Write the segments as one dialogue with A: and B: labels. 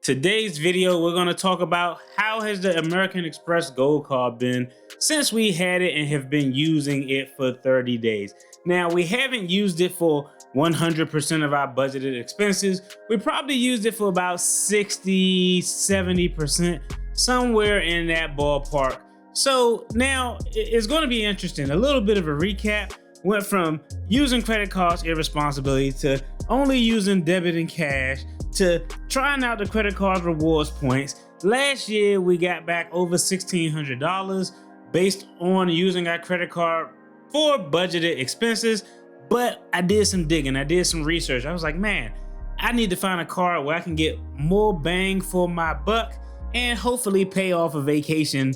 A: Today's video, we're going to talk about how has the American Express Gold Card been since we had it and have been using it for 30 days. Now, we haven't used it for 100% of our budgeted expenses. We probably used it for about 60, 70%, somewhere in that ballpark. So now it's going to be interesting. A little bit of a recap. Went from using credit cards irresponsibly to only using debit and cash to trying out the credit card rewards points. Last year, we got back over $1,600 based on using our credit card for budgeted expenses. But I did some digging, I did some research. I was like, man, I need to find a card where I can get more bang for my buck and hopefully pay off a vacation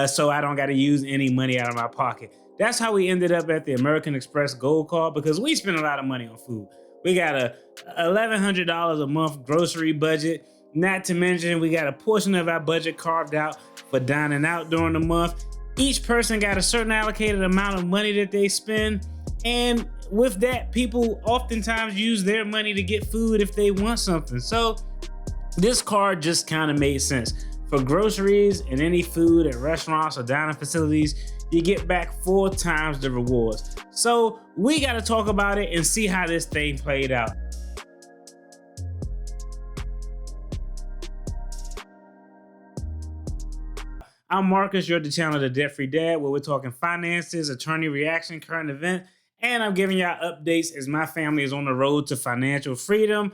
A: so I don't got to use any money out of my pocket. That's how we ended up at the American Express Gold Card, because we spend a lot of money on food. We got a $1,100 a month grocery budget. Not to mention, we got a portion of our budget carved out for dining out during the month. Each person got a certain allocated amount of money that they spend. And with that, people oftentimes use their money to get food if they want something. So this card just kind of made sense. For groceries and any food at restaurants or dining facilities, you get back 4 times the rewards. So we got to talk about it and see how this thing played out. I'm Marcus, you're the channel The Debt Free Dad, where we're talking finances, attorney reaction, current event, and I'm giving y'all updates as my family is on the road to financial freedom.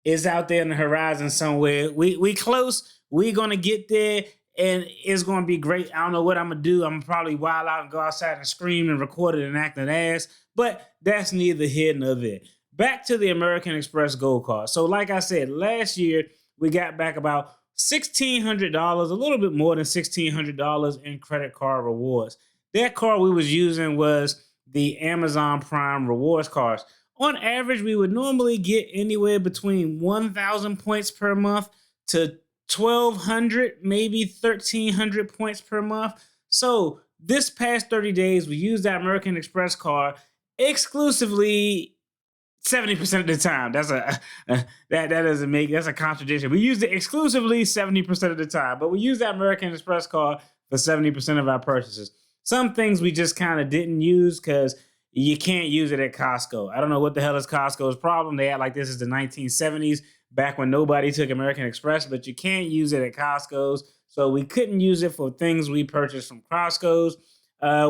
A: It's out there in the horizon somewhere. We close. We're gonna get there. And it's going to be great. I don't know what I'm going to do. I'm going to probably wild out and go outside and scream and record it and act an ass. But that's neither here nor there. Back to the American Express Gold Card. So like I said, last year, we got back about $1,600, a little bit more than $1,600 in credit card rewards. That card we was using was the Amazon Prime rewards cards. On average, we would normally get anywhere between 1,000 points per month to 1,200, maybe 1,300 points per month. So this past 30 days, we used that American Express card exclusively 70% of the time. That's a contradiction. We used it exclusively 70% of the time, but we used that American Express card for 70% of our purchases. Some things we just kind of didn't use because you can't use it at Costco. I don't know what the hell is Costco's problem. They act like this is the 1970s. Back when nobody took American Express, but you can't use it at Costco's. So we couldn't use it for things we purchased from Costco's.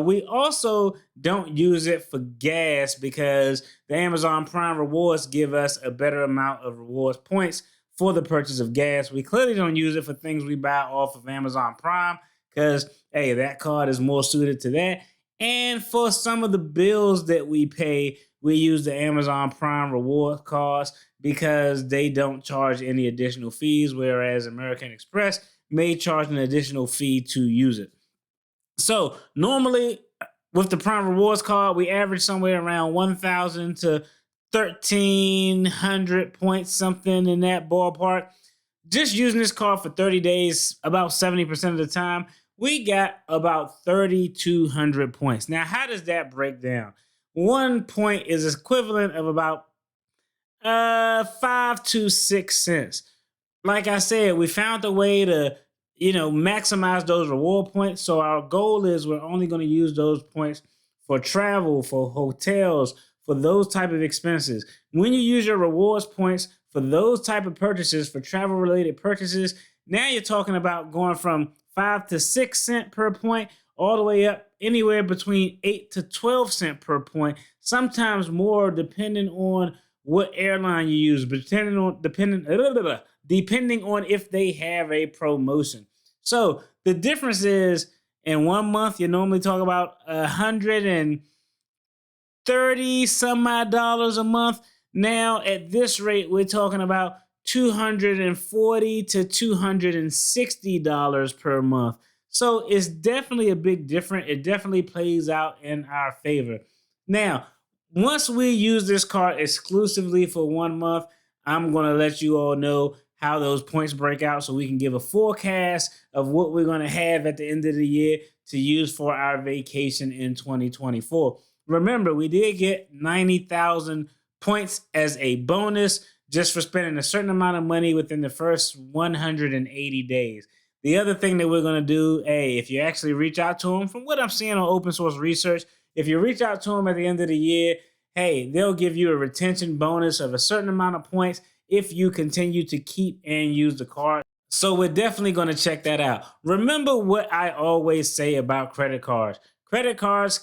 A: We also don't use it for gas because the Amazon Prime rewards give us a better amount of rewards points for the purchase of gas. We clearly don't use it for things we buy off of Amazon Prime because, hey, that card is more suited to that. And for some of the bills that we pay, we use the Amazon Prime reward cards because they don't charge any additional fees, whereas American Express may charge an additional fee to use it. So normally with the Prime Rewards card, we average somewhere around 1,000 to 1,300 points, something in that ballpark. Just using this card for 30 days, about 70% of the time, we got about 3,200 points. Now, how does that break down? 1 point is equivalent of about 5 to 6 cents. Like I said, we found a way to, maximize those reward points. So our goal is we're only going to use those points for travel, for hotels, for those type of expenses. When you use your rewards points for those type of purchases, for travel related purchases, now you're talking about going from 5 to 6 cents per point all the way up anywhere between 8 to 12 cents per point, sometimes more depending on what airline you use, depending on if they have a promotion. So the difference is in 1 month, you normally talk about $130 some odd dollars a month. Now at this rate, we're talking about $240 to $260 per month. So it's definitely a big difference. It definitely plays out in our favor. Now, once we use this card exclusively for 1 month, I'm going to let you all know how those points break out so we can give a forecast of what we're going to have at the end of the year to use for our vacation in 2024. Remember, we did get 90,000 points as a bonus just for spending a certain amount of money within the first 180 days. The other thing that we're going to do, hey, if you actually reach out to them, from what I'm seeing on open source research, if you reach out to them at the end of the year, hey, they'll give you a retention bonus of a certain amount of points if you continue to keep and use the card. So we're definitely going to check that out. Remember what I always say about credit cards. Credit cards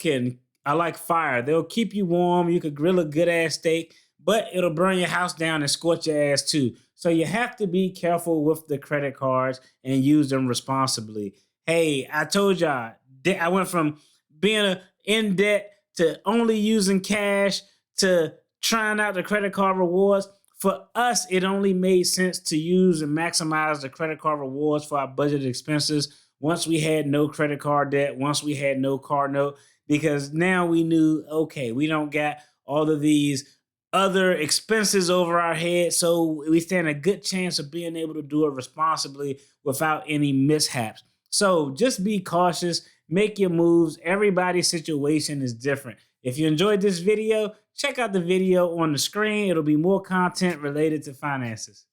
A: are like fire. They'll keep you warm. You could grill a good ass steak, but it'll burn your house down and scorch your ass too. So you have to be careful with the credit cards and use them responsibly. Hey, I told y'all, I went from being in debt to only using cash to trying out the credit card rewards. For us, it only made sense to use and maximize the credit card rewards for our budgeted expenses once we had no credit card debt, once we had no car note, because now we knew, okay, we don't got all of these other expenses over our head, so we stand a good chance of being able to do it responsibly without any mishaps. So just be cautious, make your moves. Everybody's situation is different. If you enjoyed this video, check out the video on the screen. It'll be more content related to finances.